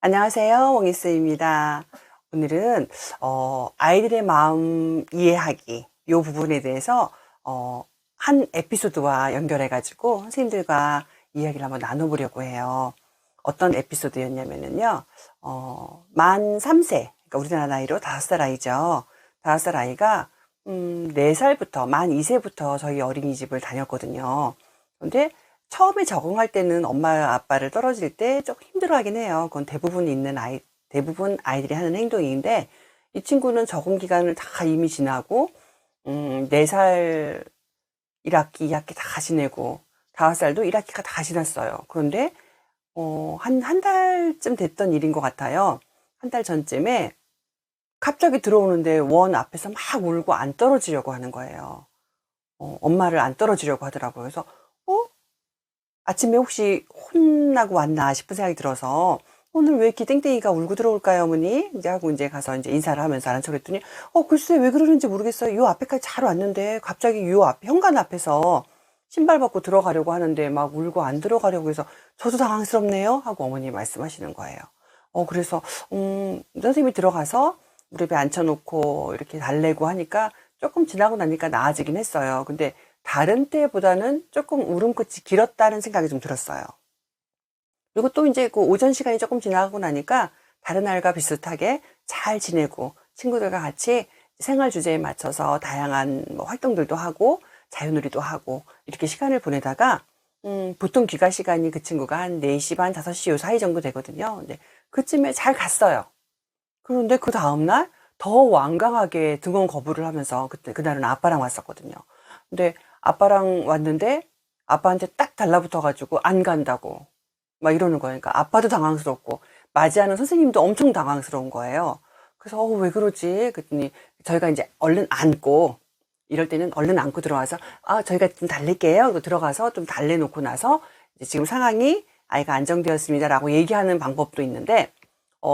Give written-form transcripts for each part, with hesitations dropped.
안녕하세요. 옹이스입니다. 오늘은 아이들의 마음 이해하기 요 부분에 대해서 한 에피소드와 연결해 가지고 선생님들과 이야기를 한번 나눠 보려고 해요. 어떤 에피소드였냐면은요. 만 3세, 그러니까 우리나라 나이로 5살 아이죠. 5살 아이가 4살부터 만 2세부터 저희 어린이집을 다녔거든요. 근데 처음에 적응할 때는 엄마 아빠를 떨어질 때 조금 힘들어하긴 해요. 그건 대부분 아이들이 하는 행동인데, 이 친구는 적응 기간을 다 이미 지나고 4살 1학기, 2학기 다 지내고 5살도 1학기가 다 지났어요. 그런데 한 달쯤 됐던 일인 것 같아요. 한 달 전쯤에 갑자기 들어오는데 원 앞에서 막 울고 안 떨어지려고 하는 거예요. 엄마를 안 떨어지려고 하더라고요. 그래서 어? 아침에 혹시 혼나고 왔나 싶은 생각이 들어서 "오늘 왜 이렇게 땡땡이가 울고 들어올까요, 어머니?" 인제 하고 인제 가서 인제 인사를 하면서 아는 척했더니 글쎄 왜 그러는지 모르겠어요. 요 앞에까지 잘 왔는데 갑자기 요 앞 현관 앞에서 신발 벗고 들어가려고 하는데 막 울고 안 들어가려고 해서 저도 당황스럽네요." 하고 어머님이 말씀하시는 거예요. 그래서 선생님이 들어가서 무릎에 앉혀 놓고 이렇게 달래고 하니까 쪼끔 지나고 나니까 나아지긴 했어요. 근데 다른 때보다는 조금 울음끝이 길었다는 생각이 좀 들었어요. 그리고 또 인제 그 오전 시간이 쪼끔 지나고 나니까 다른 날과 비슷하게 잘 지내고 친구들과 같이 생활 주제에 맞춰서 다양한 뭐 활동들도 하고 자유놀이도 하고 이렇게 시간을 보내다가 보통 귀가 시간이 그 친구가 한 4시 반, 5시 요 사이 정도 되거든요. 근데 그쯤에 잘 갔어요. 그런데 그다음 날 더 완강하게 등원 거부를 하면서, 그날은 아빠랑 왔었거든요. 근데 아빠랑 왔는데 아빠한테 딱 달라붙어 가지고 안 간다고 막 이러는 거예요. 그러니까 아빠도 당황스럽고 맞이하는 선생님도 엄청 당황스러운 거예요. 그래서 왜 그러지?" 그랬더니 저희가 인제 얼른 앉고, 이럴 때는 얼른 앉고 들어와서 "아 저희가 좀 달랠게요." 그러고 들어가서 좀 달래 놓고 나서 이제 "지금 상황이 아이가 안정되었습니다."라고 얘기하는 방법도 있는데,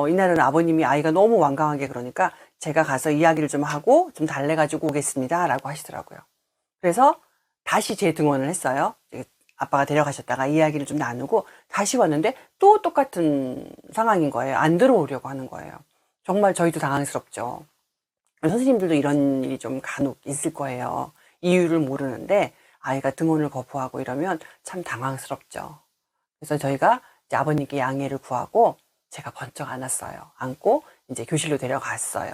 이날은 아버님이 아이가 너무 완강하게 그러니까 "제가 가서 이야기를 좀 하고 좀 달래 가지고 오겠습니다."라고 하시더라고요. 그래서 다시 재등원을 했어요. 아빠가 데려가셨다가 이야기를 좀 나누고 다시 왔는데 또 똑같은 상황인 거예요. 안 들어오려고 하는 거예요. 정말 저희도 당황스럽죠. 선생님들도 이런 일이 좀 간혹 있을 거예요. 이유를 모르는데 아이가 등원을 거부하고 이러면 참 당황스럽죠. 그래서 저희가 이제 아버님께 양해를 구하고 제가 번쩍 안았어요. 안고 이제 교실로 데려갔어요.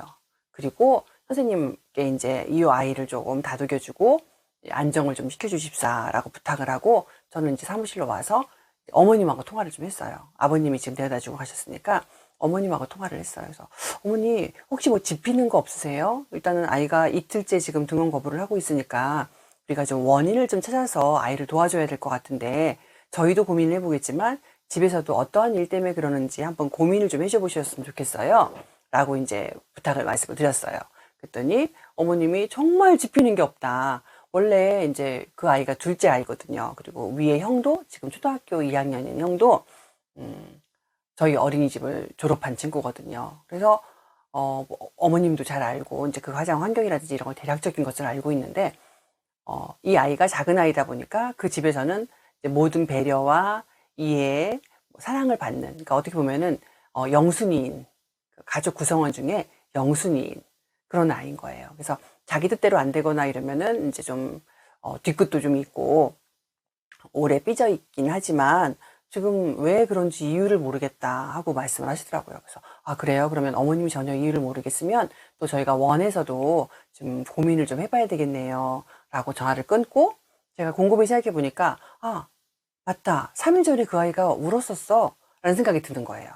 그리고 선생님께 이제 "이 아이를 조금 다독여 주고 안정을 좀 시켜 주십사."라고 부탁을 하고, 저는 이제 사무실로 와서 어머님하고 통화를 좀 했어요. 아버님이 지금 데려다 주고 가셨으니까 어머님하고 통화를 했어요. 그래서 "어머니 혹시 뭐 짚히는 거 없으세요? 일단은 아이가 이틀째 지금 등원 거부를 하고 있으니까 우리가 좀 원인을 좀 찾아서 아이를 도와줘야 될 것 같은데, 저희도 고민을 해 보겠지만 집에서도 어떠한 일 때문에 그러는지 한번 고민을 좀 해줘 보셨으면 좋겠어요." 라고 인제 말씀을 드렸어요. 그랬더니 어머님이 "정말 짚히는 게 없다." 원래 인제 그 아이가 둘째 아이거든요. 그리고 위에 형도 지금 초등학교 2 학년인 형도 음 저희 어린이집을 졸업한 친구거든요. 그래서 어머님도 잘 알고 인제 그 가정 환경이라든지 이런 걸 대략적인 것을 알고 있는데, 이 아이가 작은 아이다 보니까 그 집에서는 이제 모든 배려와 이해, 뭐 사랑을 받는, 그러니까 어떻게 보면은 영순이인, 그 가족 구성원 중에 영순이인 그런 아이인 거예요. 그래서 자기 뜻대로 안 되거나 이러면은 인제 좀 뒤끝도 좀 있고 오래 삐져 있긴 하지만 "지금 왜 그런지 이유를 모르겠다." 하고 말씀을 하시더라고요. 그래서 "아 그래요? 그러면 어머님이 전혀 이유를 모르겠으면 또 저희가 원에서도 좀 고민을 좀 해 봐야 되겠네요." 라고 전화를 끊고, 제가 곰곰이 생각해 보니까 '아 맞다. 3일 전에 그 아이가 울었었어.' 라는 생각이 드는 거예요.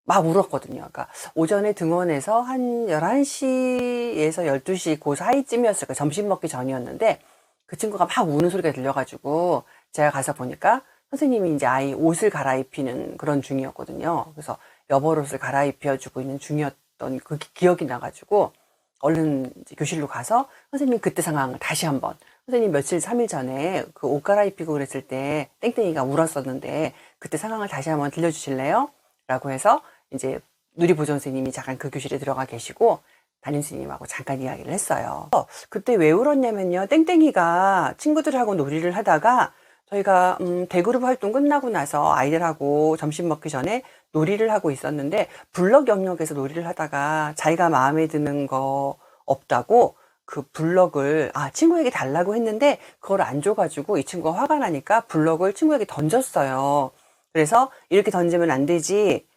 막 울었거든요. 그러니까 오전에 등원해서 한 11시 에서 12시 그 사이쯤이었을 거예요. 점심 먹기 전이었는데 그 친구가 막 우는 소리가 들려 가지고 제가 가서 보니까 선생님이 인제 아이 옷을 갈아입히는 그런 중이었거든요. 그래서 여벌옷을 갈아입혀 주고 있는 중이었던 그 기억이 나 가지고 얼른 이제 교실로 가서 선생님 그때 상황을 다시 한번 "선생님 며칠 3일 전에 그 옷 갈아입히고 그랬을 때 땡땡이가 울었었는데 그때 상황을 다시 한번 들려 주실래요?" 라고 해서 인제 누리보존 선생님이 잠깐 그 교실에 들어가 계시고 담임 선생님하고 잠깐 이야기를 했어요. 그때 왜 울었냐면요. 땡땡이가 친구들하고 놀이를 하다가 저희가 대그룹 활동 끝나고 나서 아이들하고 점심 먹기 전에 놀이를 하고 있었는데 블럭 영역에서 놀이를 하다가 자기가 마음에 드는 거 없다고 그 블럭을 친구에게 달라고 했는데 그걸 안 줘가지고 이 친구가 화가 나니까 블럭을 친구에게 던졌어요. 그래서 이렇게 던지면 안 되지.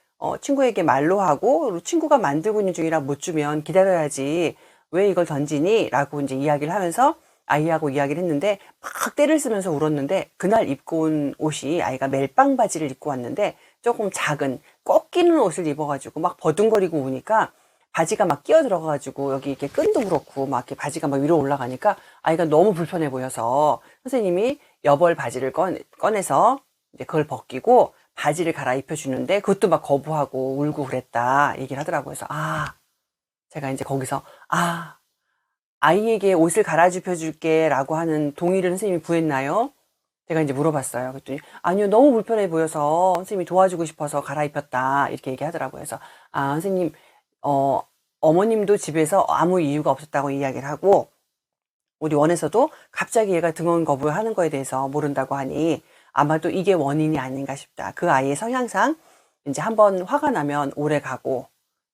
친구에게 말로 하고 친구가 만들고 있는 중이라 못 주면 기다려야지. 왜 이걸 던지니? 라고 이제 이야기를 하면서 아이하고 이야기를 했는데 막 떼를 쓰면서 울었는데 그날 입고 온 옷이 아이가 멜빵 바지를 입고 왔는데 조금 작은 꺾 끼는 옷을 입어가지고 막 버둥거리고 우니까 바지가 막 끼어 들어가가지고 여기 이렇게 끈도 그렇고 막 이렇게 바지가 막 위로 올라가니까 아이가 너무 불편해 보여서 선생님이 여벌 바지를 꺼내서 이제 그걸 벗기고 바지를 갈아입혀 주는데 그것도 막 거부하고 울고 그랬다 얘기를 하더라고요. 그래서 제가 이제 거기서 아이에게 옷을 갈아입혀 줄게 라고 하는 동의를 선생님이 구했나요? 제가 이제 물어봤어요. 그랬더니 아니요, 너무 불편해 보여서 선생님이 도와주고 싶어서 갈아입혔다 이렇게 얘기하더라고요. 그래서 선생님 어머님도 집에서 아무 이유가 없었다고 이야기를 하고 우리 원에서도 갑자기 얘가 등원 거부하는 거에 대해서 모른다고 하니 아마도 이게 원인이 아닌가 싶다. 그 아이의 성향상 이제 한번 화가 나면 오래 가고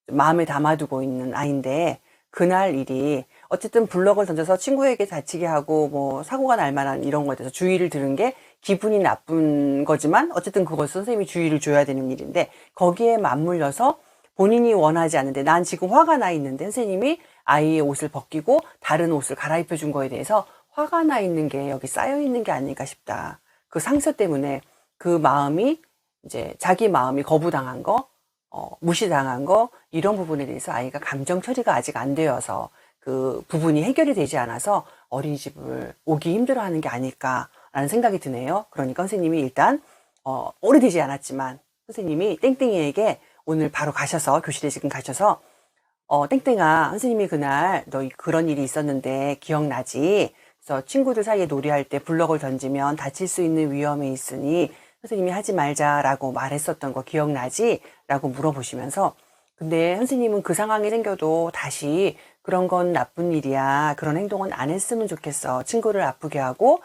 마음에 담아두고 있는 아이인데 그날 일이 어쨌든 블럭을 던져서 친구에게 다치게 하고 뭐 사고가 날 만한 이런 거에 대해서 주의를 들은 게 기분이 나쁜 거지만 어쨌든 그것은 선생님이 주의를 줘야 되는 일인데 거기에 맞물려서 본인이 원하지 않는데 난 지금 화가 나 있는데 선생님이 아이의 옷을 벗기고 다른 옷을 갈아입혀 준 거에 대해서 화가 나 있는 게 여기 쌓여 있는 게 아닐까 싶다. 그 상처 때문에 그 마음이 이제 자기 마음이 거부당한 거 무시당한 거 이런 부분에 대해서 아이가 감정 처리가 아직 안 되어서 그 부분이 해결이 되지 않아서 어린이집을 오기 힘들어하는 게 아닐까라는 생각이 드네요. 그러니까 선생님이 일단 오래되지 않았지만 선생님이 땡땡이에게 오늘 바로 가셔서 교실에 지금 가셔서 땡땡아 선생님이 그날 너 그런 일이 있었는데 기억나지? 그래서 친구들 사이에 놀이할 때 블럭을 던지면 다칠 수 있는 위험이 있으니 선생님이 하지 말자라고 말했었던 거 기억나지? 라고 물어보시면서 근데 선생님은 그 상황이 생겨도 다시 그런 건 나쁜 일이야. 그런 행동은 안 했으면 좋겠어. 친구를 아프게 하고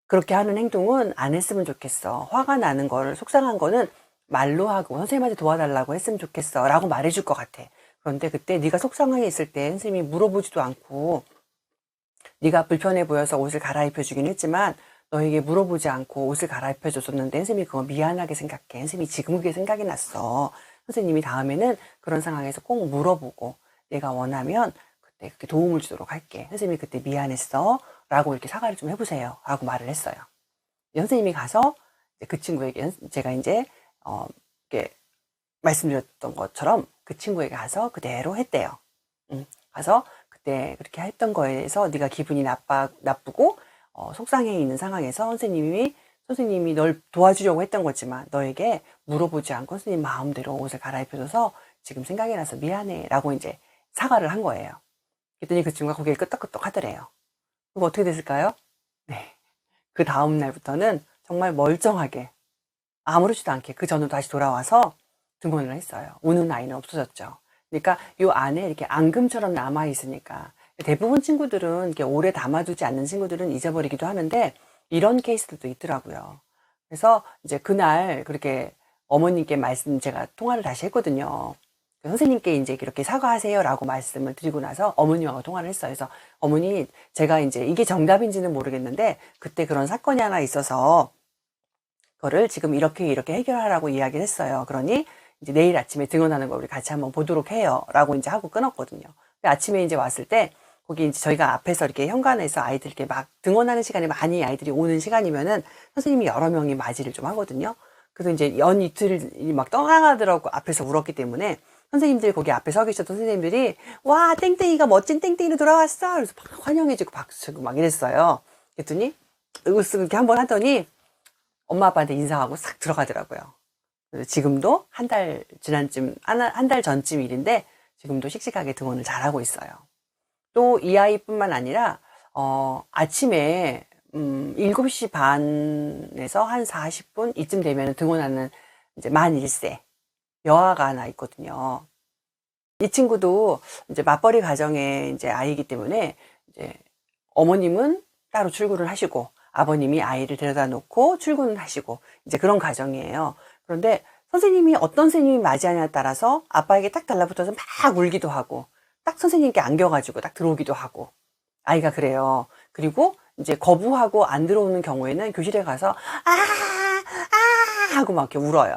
그렇게 하는 행동은 안 했으면 좋겠어. 화가 나는 거를 속상한 거는 말로 하고 선생님한테 도와달라고 했으면 좋겠어. 라고 말해줄 것 같아. 그런데 그때 네가 속상하게 있을 때 선생님이 물어보지도 않고 네가 불편해 보여서 옷을 갈아입혀 주긴 했지만 너에게 물어보지 않고 옷을 갈아입혀 줬었는데 선생님이 그거 미안하게 생각해. 선생님이 지금 그게 생각이 났어. 선생님이 다음에는 그런 상황에서 꼭 물어보고 내가 원하면 그때 그렇게 도움을 주도록 할게. 선생님이 그때 미안했어. 라고 이렇게 사과를 좀 해보세요. 라고 말을 했어요. 선생님이 가서 그 친구에게 제가 이제 이렇게 말씀드렸던 것처럼 그 친구에게 가서 그대로 했대요. 가서 그때 그렇게 했던 거에 대해서 네가 기분이 나쁘고 속상해 있는 상황에서 선생님이 널 도와주려고 했던 거지만 너에게 물어보지 않고 선생님 마음대로 옷을 갈아입혀줘서 지금 생각이 나서 미안해 라고 이제 사과를 한 거예요. 그랬더니 그 친구가 고개를 끄덕끄덕 하더래요. 그럼 어떻게 됐을까요? 네. 그 다음 날부터는 정말 멀쩡하게 아무렇지도 않게 그 전으로 다시 돌아와서 등원을 했어요. 우는 아이는 없어졌죠. 그러니까 요 안에 이렇게 앙금처럼 남아 있으니까 대부분 친구들은 이렇게 오래 담아두지 않는 친구들은 잊어버리기도 하는데 이런 케이스들도 있더라고요. 그래서 이제 그날 그렇게 어머님께 제가 통화를 다시 했거든요. 선생님께 이제 이렇게 사과하세요라고 말씀을 드리고 나서 어머님하고 통화를 했어요. 그래서 어머니 제가 이제 이게 정답인지는 모르겠는데 그때 그런 사건이 하나 있어서 그거를 지금 이렇게 해결하라고 이야기를 했어요. 그러니 이제 내일 아침에 등원하는 거 우리 같이 한번 보도록 해요. 라고 이제 하고 끊었거든요. 아침에 이제 왔을 때 거기 이제 저희가 앞에서 이렇게 현관에서 아이들 이렇게 막 등원하는 시간에 많이 아이들이 오는 시간이면은 선생님이 여러 명이 맞이를 좀 하거든요. 그래서 이제 연 이틀이 막 떠나가더라고 앞에서 울었기 때문에 선생님들이 거기 앞에 서 계셨던 선생님들이 와 땡땡이가 멋진 땡땡이로 돌아왔어. 그래서 막 환영해주고 박수 치고 막 이랬어요. 그랬더니 으쓱 이렇게 한번 하더니 엄마 아빠한테 인사하고 싹 들어가더라고요. 그래서 지금도 한 달 전쯤 일인데 지금도 씩씩하게 등원을 잘하고 있어요. 또 이 아이뿐만 아니라 아침에 7시 반에서 한 40분 이쯤 되면 등원하는 이제 만 1세 여아가 하나 있거든요. 이 친구도 이제 맞벌이 가정의 이제 아이이기 때문에 이제 어머님은 따로 출근을 하시고 아버님이 아이를 데려다 놓고 출근을 하시고 이제 그런 가정이에요. 그런데 선생님이 어떤 선생님이 맞이하냐에 따라서 아빠에게 딱 달라붙어서 막 울기도 하고 딱 선생님께 안겨가지고 딱 들어오기도 하고 아이가 그래요. 그리고 이제 거부하고 안 들어오는 경우에는 교실에 가서 하고 막 이렇게 울어요.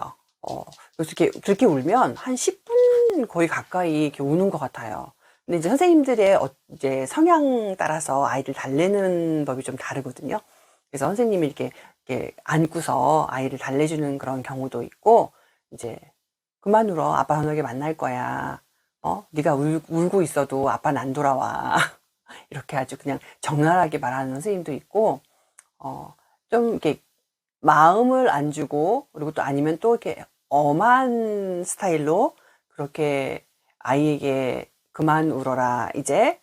그래서 그렇게 울면 한 10분 거의 가까이 이렇게 우는 것 같아요. 근데 이제 선생님들의 이제 성향 따라서 아이를 달래는 법이 좀 다르거든요. 그래서 선생님이 이렇게 안고서 아이를 달래주는 그런 경우도 있고, 이제 그만 울어. 아빠 저녁에 만날 거야. 네가 울고 있어도 아빠는 안 돌아와. 이렇게 아주 그냥 적나라하게 말하는 선생님도 있고, 좀 이렇게 마음을 안 주고, 그리고 또 아니면 또 이렇게 엄한 스타일로 그렇게 아이에게 그만 울어라. 이제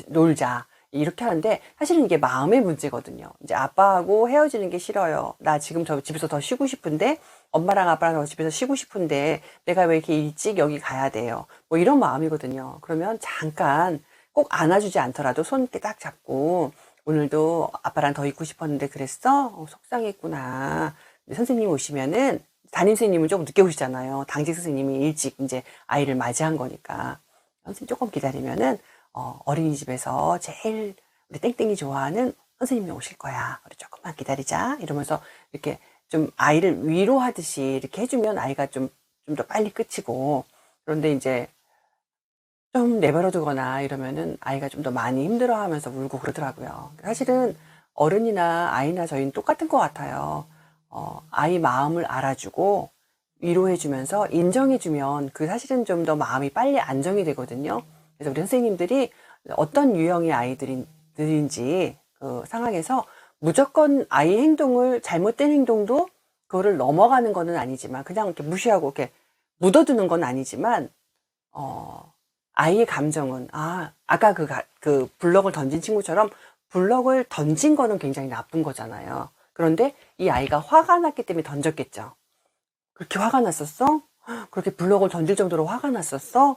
놀자. 이렇게 하는데 사실은 이게 마음의 문제거든요. 이제 아빠하고 헤어지는 게 싫어요. 나 지금 저 집에서 더 쉬고 싶은데 엄마랑 아빠랑 더 집에서 쉬고 싶은데 내가 왜 이렇게 일찍 여기 가야 돼요. 뭐 이런 마음이거든요. 그러면 잠깐 꼭 안아주지 않더라도 손 이렇게 딱 잡고 오늘도 아빠랑 더 있고 싶었는데 그랬어? 속상했구나. 선생님 오시면은 담임 선생님은 조금 늦게 오시잖아요. 당직 선생님이 일찍 이제 아이를 맞이한 거니까. 선생님 조금 기다리면은 어린이집에서 제일 우리 땡땡이 좋아하는 선생님이 오실 거야. 우리 조금만 기다리자. 이러면서 이렇게 좀 아이를 위로하듯이 이렇게 해주면 아이가 좀 더 빨리 끝이고, 그런데 이제 좀 내버려 두거나 이러면은 아이가 좀 더 많이 힘들어 하면서 울고 그러더라고요. 사실은 어른이나 아이나 저희는 똑같은 것 같아요. 아이 마음을 알아주고 위로해주면서 인정해주면 그 사실은 좀 더 마음이 빨리 안정이 되거든요. 그래서 우리 선생님들이 어떤 유형의 아이들인지 그 상황에서 무조건 아이 행동을, 잘못된 행동도 그거를 넘어가는 거는 아니지만 그냥 이렇게 무시하고 이렇게 묻어두는 건 아니지만, 아이의 감정은, 아까 그 블럭을 던진 친구처럼 블럭을 던진 거는 굉장히 나쁜 거잖아요. 그런데 이 아이가 화가 났기 때문에 던졌겠죠. 그렇게 화가 났었어? 그렇게 블럭을 던질 정도로 화가 났었어?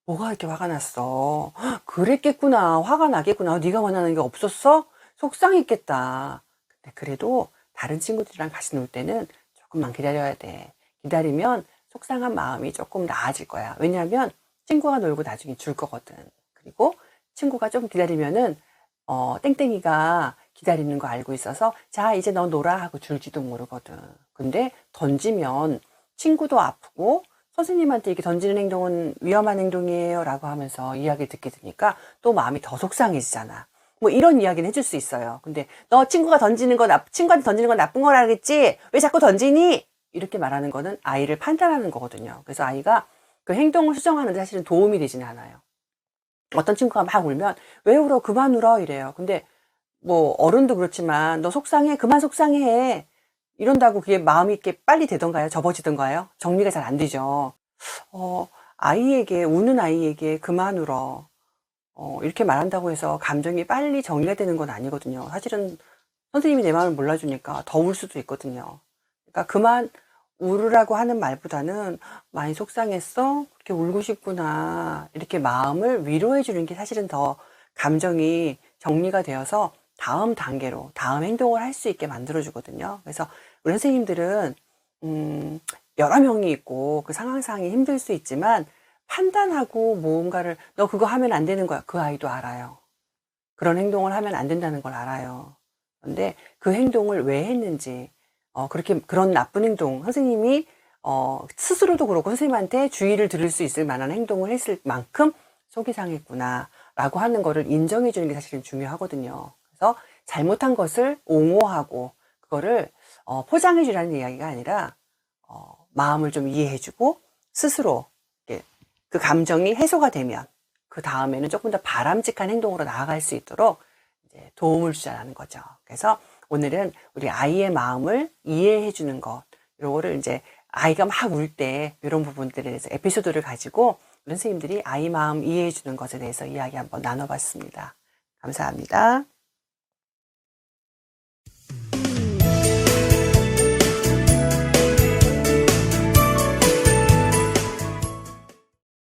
뭐가 이렇게 화가 났어? 그랬겠구나. 화가 나겠구나. 네가 원하는 게 없었어? 속상했겠다. 근데 그래도 다른 친구들이랑 같이 놀 때는 조금만 기다려야 돼. 기다리면 속상한 마음이 조금 나아질 거야. 왜냐하면 친구가 놀고 나중에 줄 거거든. 그리고 친구가 좀 기다리면은 땡땡이가 기다리는 거 알고 있어서 자 이제 너 놀아 하고 줄지도 모르거든. 근데 던지면 친구도 아프고 선생님한테 이렇게 던지는 행동은 위험한 행동이에요 라고 하면서 이야기를 듣게 되니까 또 마음이 더 속상해지잖아. 뭐 이런 이야기는 해줄 수 있어요. 근데 너 친구한테 던지는 건 나쁜 거라겠지? 왜 자꾸 던지니? 이렇게 말하는 거는 아이를 판단하는 거거든요. 그래서 아이가 그 행동을 수정하는데 사실은 도움이 되지는 않아요. 어떤 친구가 막 울면 왜 울어? 그만 울어 이래요. 근데 뭐 어른도 그렇지만 너 속상해? 그만 속상해. 이런다고 그게 마음이 이렇게 빨리 되던가요? 접어지던가요? 정리가 잘 안 되죠. 우는 아이에게 그만 울어. 이렇게 말한다고 해서 감정이 빨리 정리가 되는 건 아니거든요. 사실은 선생님이 내 마음을 몰라주니까 더 울 수도 있거든요. 그러니까 그만 울으라고 하는 말보다는 많이 속상했어? 그렇게 울고 싶구나. 이렇게 마음을 위로해 주는 게 사실은 더 감정이 정리가 되어서 다음 단계로, 다음 행동을 할 수 있게 만들어주거든요. 그래서 우리 선생님들은, 여러 명이 있고 그 상황상이 힘들 수 있지만 판단하고 뭔가를, 너 그거 하면 안 되는 거야. 그 아이도 알아요. 그런 행동을 하면 안 된다는 걸 알아요. 그런데 그 행동을 왜 했는지, 그런 나쁜 행동, 선생님이, 스스로도 그렇고 선생님한테 주의를 들을 수 있을 만한 행동을 했을 만큼 속이 상했구나, 라고 하는 거를 인정해 주는 게 사실은 중요하거든요. 그래서 잘못한 것을 옹호하고, 그거를, 포장해 주라는 이야기가 아니라, 마음을 좀 이해해 주고, 스스로, 이렇게 그 감정이 해소가 되면, 그 다음에는 조금 더 바람직한 행동으로 나아갈 수 있도록 이제 도움을 주자는 거죠. 그래서 오늘은 우리 아이의 마음을 이해해 주는 것, 요거를 이제 아이가 막 울 때 이런 부분들에 대해서 에피소드를 가지고 우리 선생님들이 아이 마음 이해해 주는 것에 대해서 이야기 한번 나눠봤습니다. 감사합니다.